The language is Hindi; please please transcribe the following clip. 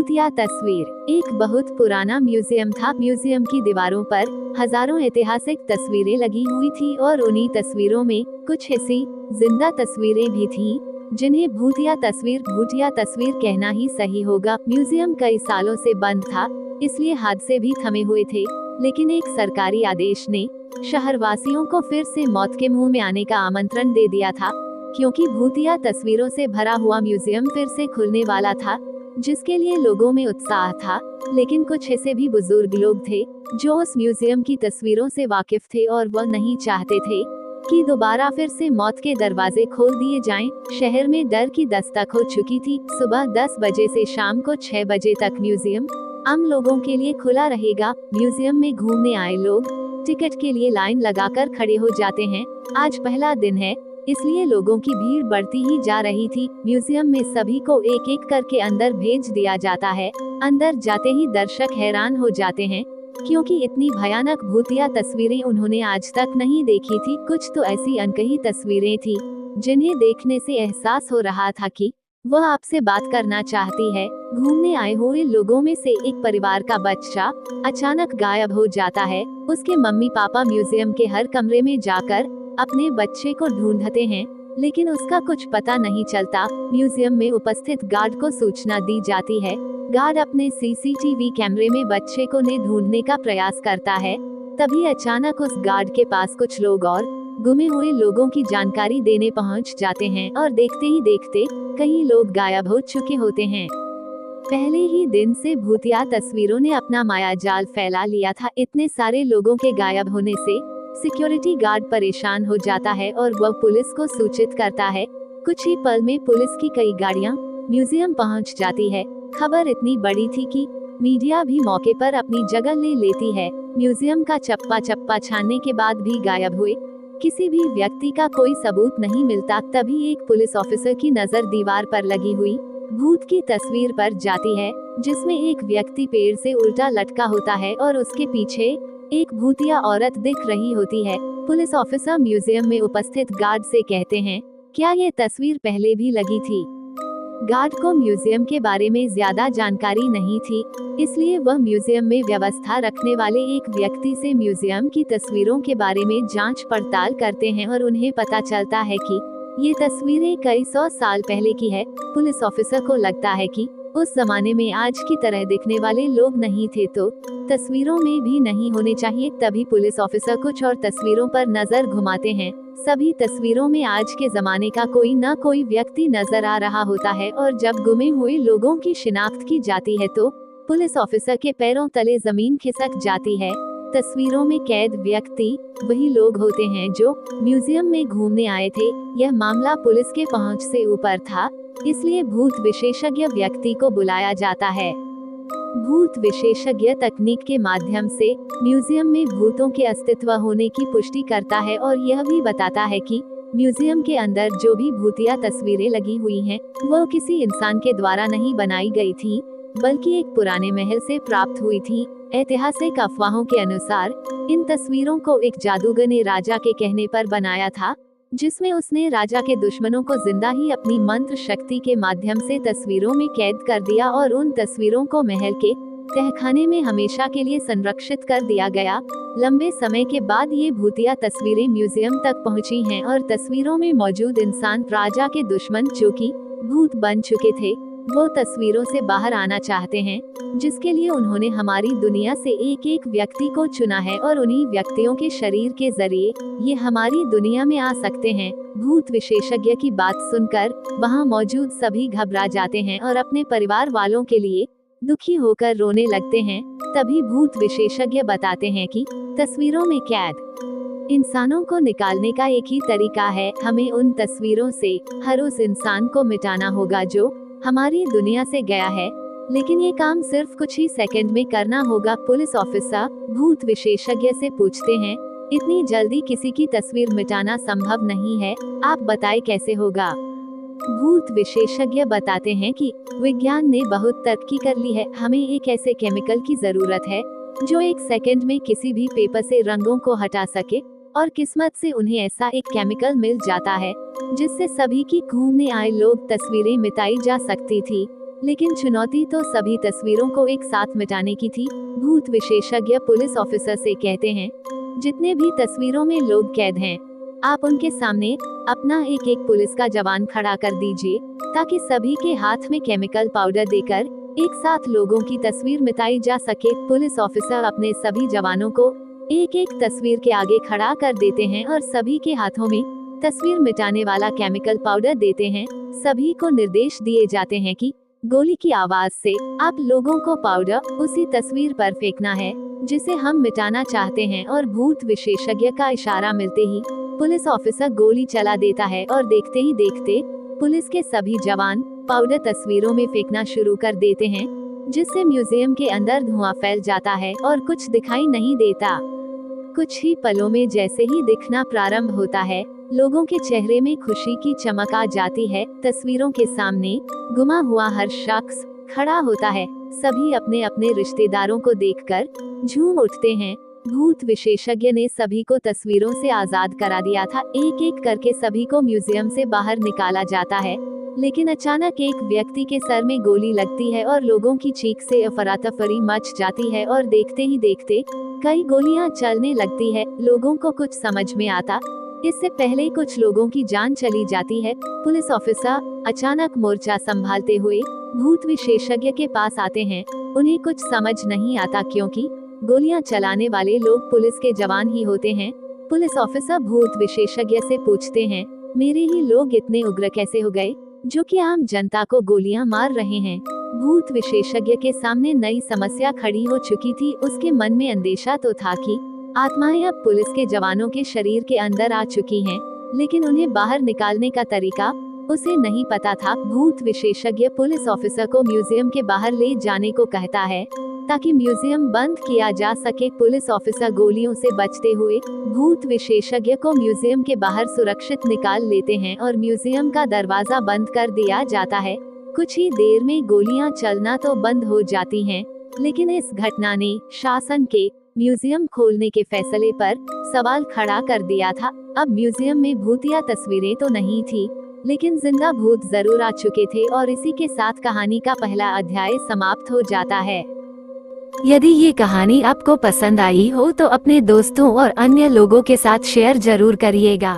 भूतिया तस्वीर। एक बहुत पुराना म्यूजियम था। म्यूजियम की दीवारों पर हजारों ऐतिहासिक तस्वीरें लगी हुई थी और उन्हीं तस्वीरों में कुछ ऐसी जिंदा तस्वीरें भी थीं जिन्हें भूतिया तस्वीर कहना ही सही होगा। म्यूजियम कई सालों से बंद था, इसलिए हादसे भी थमे हुए थे, लेकिन एक सरकारी आदेश ने शहरवासियों को फिर से मौत के मुंह में आने का आमंत्रण दे दिया था, क्योंकि भूतिया तस्वीरों से भरा हुआ म्यूजियम फिर से खुलने वाला था, जिसके लिए लोगों में उत्साह था। लेकिन कुछ ऐसे भी बुजुर्ग लोग थे जो उस म्यूजियम की तस्वीरों से वाकिफ थे और वह नहीं चाहते थे कि दोबारा फिर से मौत के दरवाजे खोल दिए जाएं। शहर में डर की दस्तक हो चुकी थी। सुबह 10 बजे से शाम को 6 बजे तक म्यूजियम आम लोगों के लिए खुला रहेगा। म्यूजियम में घूमने आए लोग टिकट के लिए लाइन लगाकर खड़े हो जाते हैं। आज पहला दिन है, इसलिए लोगों की भीड़ बढ़ती ही जा रही थी। म्यूजियम में सभी को एक एक करके अंदर भेज दिया जाता है। अंदर जाते ही दर्शक हैरान हो जाते हैं, क्योंकि इतनी भयानक भूतिया तस्वीरें उन्होंने आज तक नहीं देखी थी। कुछ तो ऐसी अनकही तस्वीरें थी जिन्हें देखने से एहसास हो रहा था कि वह आपसे बात करना चाहती है। घूमने आए हुए लोगों में से एक परिवार का बच्चा अचानक गायब हो जाता है। उसके मम्मी पापा म्यूजियम के हर कमरे में जाकर अपने बच्चे को ढूंढते हैं, लेकिन उसका कुछ पता नहीं चलता। म्यूजियम में उपस्थित गार्ड को सूचना दी जाती है। गार्ड अपने सीसीटीवी कैमरे में बच्चे को ढूंढने का प्रयास करता है। तभी अचानक उस गार्ड के पास कुछ लोग और गुमे हुए लोगों की जानकारी देने पहुंच जाते हैं और देखते ही देखते कई लोग गायब हो चुके होते हैं। पहले ही दिन से भूतिया तस्वीरों ने अपना मायाजाल फैला लिया था। इतने सारे लोगों के गायब होने से सिक्योरिटी गार्ड परेशान हो जाता है और वह पुलिस को सूचित करता है। कुछ ही पल में पुलिस की कई गाड़ियां म्यूजियम पहुंच जाती है। खबर इतनी बड़ी थी कि मीडिया भी मौके पर अपनी जगह ले लेती है। म्यूजियम का चप्पा चप्पा छानने के बाद भी गायब हुए किसी भी व्यक्ति का कोई सबूत नहीं मिलता। तभी एक पुलिस ऑफिसर की नजर दीवार पर लगी हुई भूत की तस्वीर पर जाती है, जिसमें एक व्यक्ति पेड़ से उल्टा लटका होता है और उसके पीछे एक भूतिया औरत दिख रही होती है। पुलिस ऑफिसर म्यूजियम में उपस्थित गार्ड से कहते हैं, क्या ये तस्वीर पहले भी लगी थी? गार्ड को म्यूजियम के बारे में ज्यादा जानकारी नहीं थी, इसलिए वह म्यूजियम में व्यवस्था रखने वाले एक व्यक्ति से म्यूजियम की तस्वीरों के बारे में जांच पड़ताल करते हैं और उन्हें पता चलता है कि ये तस्वीरें कई 100 साल पहले की है। पुलिस ऑफिसर को लगता है कि उस जमाने में आज की तरह दिखने वाले लोग नहीं थे, तो तस्वीरों में भी नहीं होने चाहिए। तभी पुलिस ऑफिसर कुछ और तस्वीरों पर नजर घुमाते हैं। सभी तस्वीरों में आज के जमाने का कोई न कोई व्यक्ति नजर आ रहा होता है और जब गुमे हुए लोगों की शिनाख्त की जाती है तो पुलिस ऑफिसर के पैरों तले जमीन खिसक जाती है। तस्वीरों में कैद व्यक्ति वही लोग होते हैं जो म्यूजियम में घूमने आए थे। यह मामला पुलिस के पहुंच से ऊपर था, इसलिए भूत विशेषज्ञ व्यक्ति को बुलाया जाता है। भूत विशेषज्ञ तकनीक के माध्यम से म्यूजियम में भूतों के अस्तित्व होने की पुष्टि करता है और यह भी बताता है कि म्यूजियम के अंदर जो भी भूतिया तस्वीरें लगी हुई हैं, वह किसी इंसान के द्वारा नहीं बनाई गई थी, बल्कि एक पुराने महल से प्राप्त हुई थी। ऐतिहासिक अफवाहों के अनुसार इन तस्वीरों को एक जादूगर ने राजा के कहने पर बनाया था, जिसमें उसने राजा के दुश्मनों को जिंदा ही अपनी मंत्र शक्ति के माध्यम से तस्वीरों में कैद कर दिया और उन तस्वीरों को महल के तहखाने में हमेशा के लिए संरक्षित कर दिया गया। लंबे समय के बाद ये भूतिया तस्वीरें म्यूजियम तक पहुंची हैं और तस्वीरों में मौजूद इंसान राजा के दुश्मन जो कि भूत बन चुके थे, वो तस्वीरों से बाहर आना चाहते हैं, जिसके लिए उन्होंने हमारी दुनिया से एक एक व्यक्ति को चुना है और उन्हीं व्यक्तियों के शरीर के जरिए ये हमारी दुनिया में आ सकते हैं। भूत विशेषज्ञ की बात सुनकर वहाँ मौजूद सभी घबरा जाते हैं और अपने परिवार वालों के लिए दुखी होकर रोने लगते हैं। तभी भूत विशेषज्ञ बताते हैं कि तस्वीरों में कैद इंसानों को निकालने का एक ही तरीका है, हमें उन तस्वीरों से हर उस इंसान को मिटाना होगा जो हमारी दुनिया से गया है, लेकिन ये काम सिर्फ कुछ ही सेकंड में करना होगा। पुलिस ऑफिसर भूत विशेषज्ञ से पूछते हैं, इतनी जल्दी किसी की तस्वीर मिटाना संभव नहीं है, आप बताएं कैसे होगा? भूत विशेषज्ञ बताते हैं कि विज्ञान ने बहुत तरक्की कर ली है, हमें एक ऐसे केमिकल की जरूरत है जो 1 सेकंड में किसी भी पेपर से रंगों को हटा सके, और किस्मत से उन्हें ऐसा एक केमिकल मिल जाता है जिससे सभी की घूमने आए लोग तस्वीरें मिटाई जा सकती थी। लेकिन चुनौती तो सभी तस्वीरों को एक साथ मिटाने की थी। भूत विशेषज्ञ पुलिस ऑफिसर से कहते हैं, जितने भी तस्वीरों में लोग कैद हैं, आप उनके सामने अपना एक एक पुलिस का जवान खड़ा कर दीजिए, ताकि सभी के हाथ में केमिकल पाउडर देकर एक साथ लोगों की तस्वीर मिटाई जा सके। पुलिस ऑफिसर अपने सभी जवानों को एक एक तस्वीर के आगे खड़ा कर देते हैं और सभी के हाथों में तस्वीर मिटाने वाला केमिकल पाउडर देते हैं। सभी को निर्देश दिए जाते हैं कि गोली की आवाज से आप लोगों को पाउडर उसी तस्वीर पर फेंकना है जिसे हम मिटाना चाहते हैं, और भूत विशेषज्ञ का इशारा मिलते ही पुलिस ऑफिसर गोली चला देता है और देखते ही देखते पुलिस के सभी जवान पाउडर तस्वीरों में फेंकना शुरू कर देते हैं, जिससे म्यूजियम के अंदर धुआं फैल जाता है और कुछ दिखाई नहीं देता। कुछ ही पलों में जैसे ही दिखना प्रारंभ होता है, लोगों के चेहरे में खुशी की चमक आ जाती है। तस्वीरों के सामने गुमा हुआ हर शख्स खड़ा होता है। सभी अपने अपने रिश्तेदारों को देखकर झूम उठते हैं। भूत विशेषज्ञ ने सभी को तस्वीरों से आजाद करा दिया था। एक एक करके सभी को म्यूजियम से बाहर निकाला जाता है, लेकिन अचानक एक व्यक्ति के सर में गोली लगती है और लोगों की चीख से अफरा-तफरी मच जाती है और देखते ही देखते कई गोलियां चलने लगती है। लोगों को कुछ समझ में आता, इससे पहले कुछ लोगों की जान चली जाती है। पुलिस ऑफिसर अचानक मोर्चा संभालते हुए भूत विशेषज्ञ के पास आते हैं। उन्हें कुछ समझ नहीं आता, क्योंकि गोलियां चलाने वाले लोग पुलिस के जवान ही होते हैं। पुलिस ऑफिसर भूत विशेषज्ञ से पूछते हैं, मेरे ही लोग इतने उग्र कैसे हो गए जो कि आम जनता को गोलियां मार रहे हैं। भूत विशेषज्ञ के सामने नई समस्या खड़ी हो चुकी थी। उसके मन में अंदेशा तो था कि आत्माएं अब पुलिस के जवानों के शरीर के अंदर आ चुकी हैं, लेकिन उन्हें बाहर निकालने का तरीका उसे नहीं पता था। भूत विशेषज्ञ पुलिस ऑफिसर को म्यूजियम के बाहर ले जाने को कहता है ताकि म्यूजियम बंद किया जा सके। पुलिस ऑफिसर गोलियों से बचते हुए भूत विशेषज्ञ को म्यूजियम के बाहर सुरक्षित निकाल लेते हैं और म्यूजियम का दरवाजा बंद कर दिया जाता है। कुछ ही देर में गोलियां चलना तो बंद हो जाती हैं, लेकिन इस घटना ने शासन के म्यूजियम खोलने के फैसले पर सवाल खड़ा कर दिया था। अब म्यूजियम में भूतिया तस्वीरें तो नहीं थी, लेकिन जिंदा भूत जरूर आ चुके थे, और इसी के साथ कहानी का पहला अध्याय समाप्त हो जाता है। यदि ये कहानी आपको पसंद आई हो तो अपने दोस्तों और अन्य लोगों के साथ शेयर जरूर करिएगा।